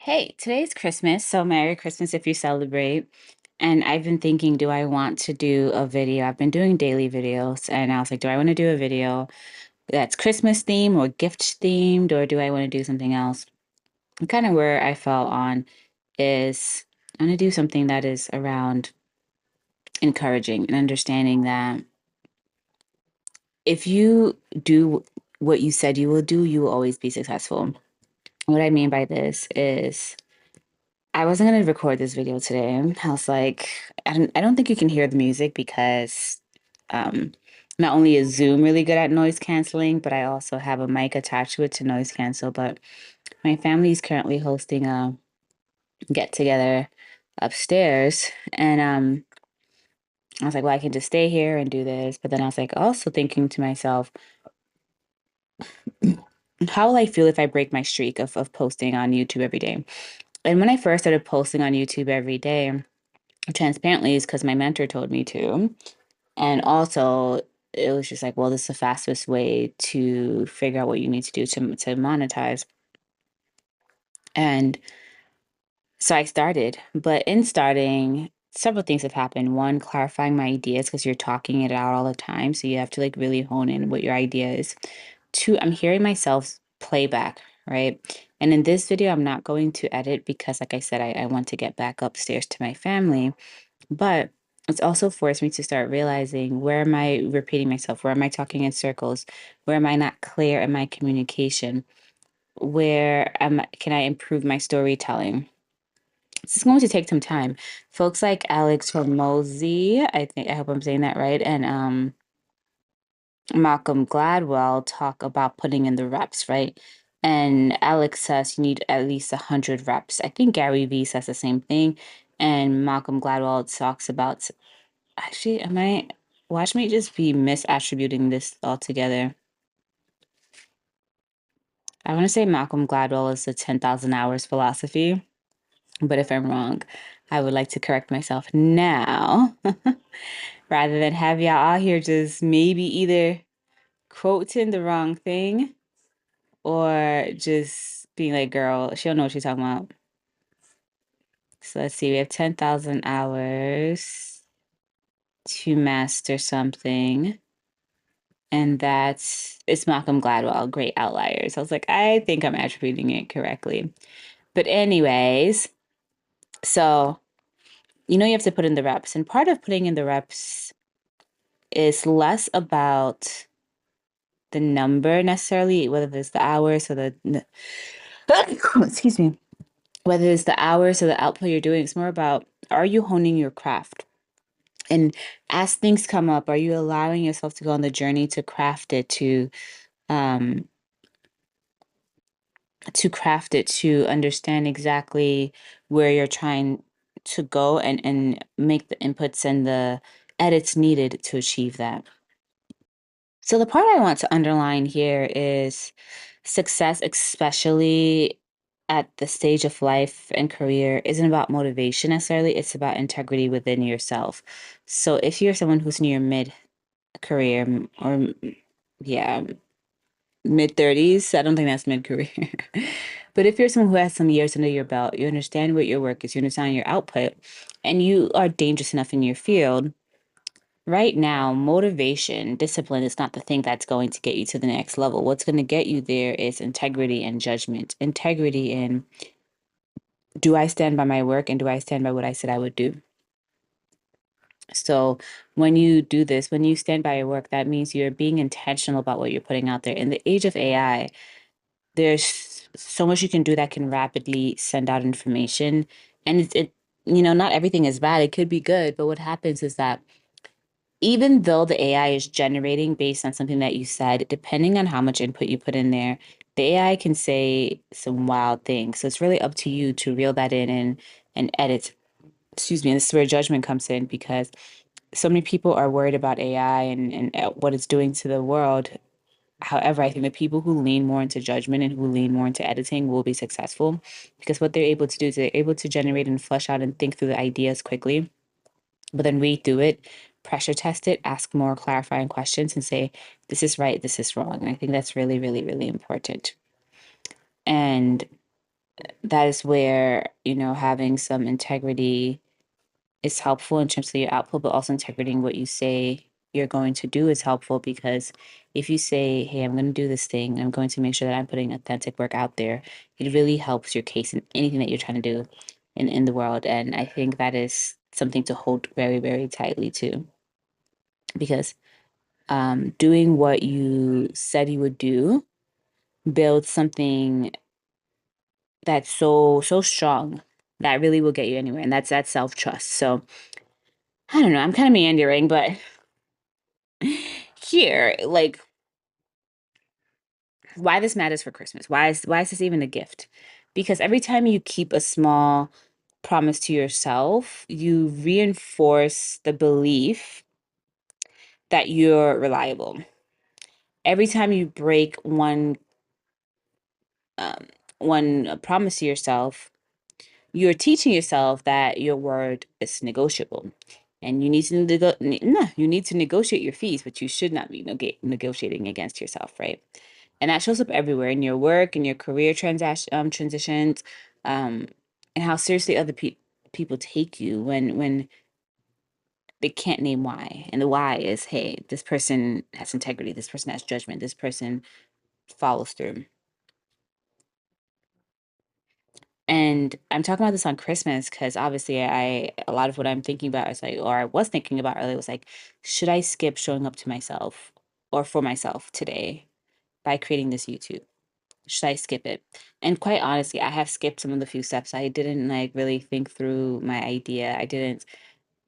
Hey, today's Christmas, so Merry Christmas if you celebrate. And I've been thinking, do I want to do a video? I've been doing daily videos, and I was like, do I want to do a video that's Christmas themed or gift themed, or do I want to do something else? And kind of where I fell on is I want to do something that is around encouraging and understanding that if you do what you said you will do, you will always be successful. What I mean by this is I wasn't going to record this video today. I was like, I don't think you can hear the music because um, not only is Zoom really good at noise canceling, but I also have a mic attached to it to noise cancel. But my family is currently hosting a get together upstairs. And I was like, well, I can just stay here and do this. But then I was like, also thinking to myself, how will I feel if I break my streak of posting on YouTube every day? And when I first started posting on YouTube every day, transparently is because my mentor told me to. And also, it was just like, well, this is the fastest way to figure out what you need to do to monetize. And so I started. But in starting, several things have happened. One, clarifying my ideas because you're talking it out all the time. So you have to like really hone in what your idea is. Two, I'm hearing myself playback, right? And in this video, I'm not going to edit because, like I said, I want to get back upstairs to my family. But it's also forced me to start realizing, where am I repeating myself? Where am I talking in circles? Where am I not clear in my communication? Can I improve my storytelling? This is going to take some time. Folks like Alex Hormozi, I hope I'm saying that right, and Malcolm Gladwell talk about putting in the reps, right? And Alex says you need at least 100 reps. I think Gary Vee says the same thing. And Malcolm Gladwell talks about, actually, watch me just be misattributing this altogether. I want to say Malcolm Gladwell is the 10,000 hours philosophy, but if I'm wrong, I would like to correct myself now rather than have y'all out here just maybe either quoting the wrong thing or just being like, girl, she don't know what she's talking about. So let's see, we have 10,000 hours to master something. And it's Malcolm Gladwell, Great Outliers. I was like, I think I'm attributing it correctly. But anyways, so you have to put in the reps. And part of putting in the reps is less about the number necessarily, whether it's the hours or excuse me, whether it's the hours or the output you're doing. It's more about, are you honing your craft? And as things come up, are you allowing yourself to go on the journey to craft it, um to understand exactly where you're trying to go and make the inputs and the edits needed to achieve that. So the part I want to underline here is success, especially at the stage of life and career, isn't about motivation necessarily. It's about integrity within yourself. So if you're someone who's in your mid career or yeah, mid 30s. I don't think that's mid career. But if you're someone who has some years under your belt, you understand what your work is, you understand your output, and you are dangerous enough in your field, right now, motivation, discipline is not the thing that's going to get you to the next level. What's going to get you there is integrity and judgment. Integrity in, do I stand by my work and do I stand by what I said I would do? So when you do this, when you stand by your work, that means you're being intentional about what you're putting out there. In the age of AI, there's so much you can do that can rapidly send out information. And not everything is bad. It could be good. But what happens is that even though the AI is generating based on something that you said, depending on how much input you put in there, the AI can say some wild things. So it's really up to you to reel that in and edit. Excuse me. And this is where judgment comes in, because so many people are worried about AI and what it's doing to the world. However, I think the people who lean more into judgment and who lean more into editing will be successful, because what they're able to do is they're able to generate and flesh out and think through the ideas quickly, but then read through it, pressure test it, ask more clarifying questions, and say, this is right, this is wrong. And I think that's really, really, really important. And that is where, having some integrity is helpful in terms of your output, but also integrating what you say you're going to do is helpful because if you say, hey, I'm going to do this thing, I'm going to make sure that I'm putting authentic work out there, it really helps your case in anything that you're trying to do in the world. And I think that is something to hold very, very tightly too, because doing what you said you would do builds something that's so strong that really will get you anywhere. And that's that self-trust. So I don't know, I'm kind of meandering, but here, like why this matters for Christmas. Why is this even a gift? Because every time you keep a small promise to yourself, you reinforce the belief that you're reliable. Every time you break um, one promise to yourself, you're teaching yourself that your word is negotiable, and you need to negotiate your fees, but you should not be negotiating against yourself, right? And that shows up everywhere in your work, in your career transitions, um, and how seriously other people take you when they can't name why. And the why is, hey, this person has integrity, this person has judgment, this person follows through. And I'm talking about this on Christmas because obviously a lot of what I'm thinking about is like, or I was thinking about earlier was like, should I skip showing up to myself or for myself today by creating this YouTube? Should I skip it? And quite honestly, I have skipped some of the few steps. I didn't like really think through my idea. I didn't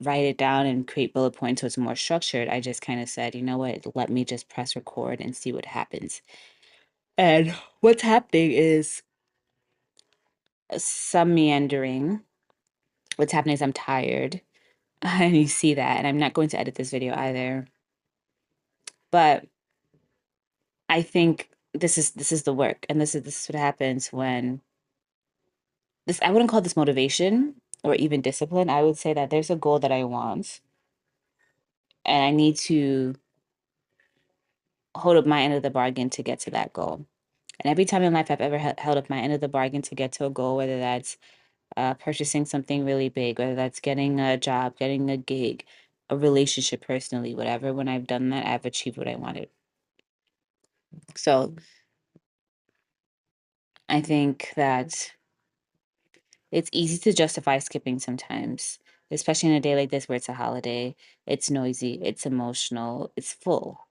write it down and create bullet points so it's more structured. I just kind of said, you know what, let me just press record and see what happens. And what's happening is some meandering. What's happening is I'm tired. And you see that. And I'm not going to edit this video either. But I think this is the work. And this is what happens when this I wouldn't call this motivation or even discipline. I would say that there's a goal that I want and I need to hold up my end of the bargain to get to that goal. And every time in life I've ever held up my end of the bargain to get to a goal, whether that's purchasing something really big, whether that's getting a job, getting a gig, a relationship personally, whatever, when I've done that, I've achieved what I wanted. So I think that it's easy to justify skipping sometimes, especially in a day like this where it's a holiday, it's noisy, it's emotional, it's full.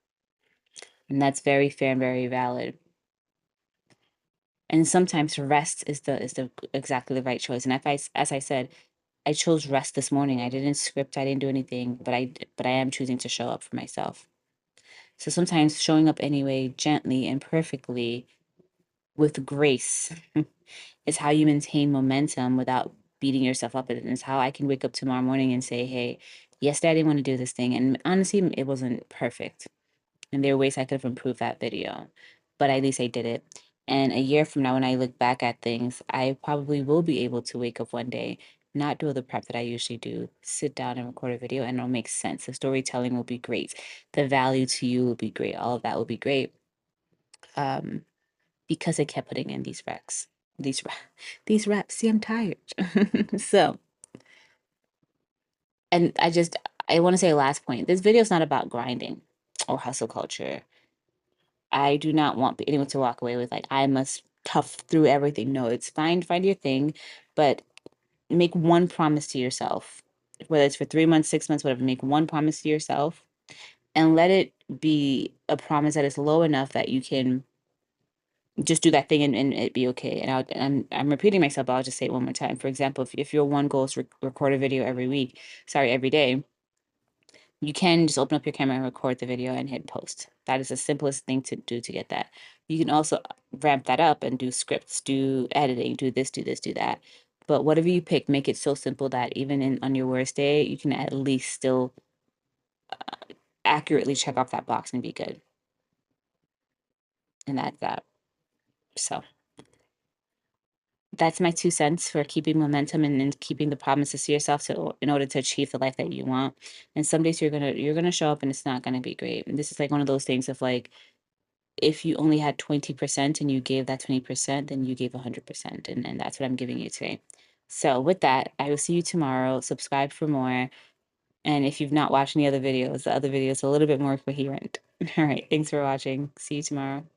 And that's very fair and very valid. And sometimes rest is the exactly the right choice. And if I, as I said, I chose rest this morning. I didn't script, I didn't do anything, but I am choosing to show up for myself. So sometimes showing up anyway, gently and perfectly with grace is how you maintain momentum without beating yourself up. And it's how I can wake up tomorrow morning and say, hey, yesterday I didn't want to do this thing. And honestly, it wasn't perfect. And there are ways I could have improved that video, but at least I did it. And a year from now, when I look back at things, I probably will be able to wake up one day, not do the prep that I usually do, sit down and record a video, and it'll make sense. The storytelling will be great. The value to you will be great. All of that will be great. Um, because I kept putting in these recs, these these reps. See, I'm tired. So, and I want to say last point. This video is not about grinding or hustle culture. I do not want anyone to walk away with like I must tough through everything. No, it's fine. Find your thing, but make one promise to yourself, whether it's for 3 months, 6 months, whatever. Make one promise to yourself, and let it be a promise that is low enough that you can just do that thing and it be okay. And I'm repeating myself, but I'll just say it one more time. For example, if your one goal is record a video every week, sorry, every day, you can just open up your camera and record the video and hit post. That is the simplest thing to do to get that. You can also ramp that up and do scripts, do editing, do this, do this, do that. But whatever you pick, make it so simple that even on your worst day, you can at least still accurately check off that box and be good. And that's that. So that's my 2 cents for keeping momentum and keeping the promises to yourself in order to achieve the life that you want. And some days you're gonna show up and it's not gonna be great. And this is like one of those things of like if you only had 20% and you gave that 20%, then you gave 100%. And that's what I'm giving you today. So with that, I will see you tomorrow. Subscribe for more. And if you've not watched any other videos, the other videos are a little bit more coherent. All right. Thanks for watching. See you tomorrow.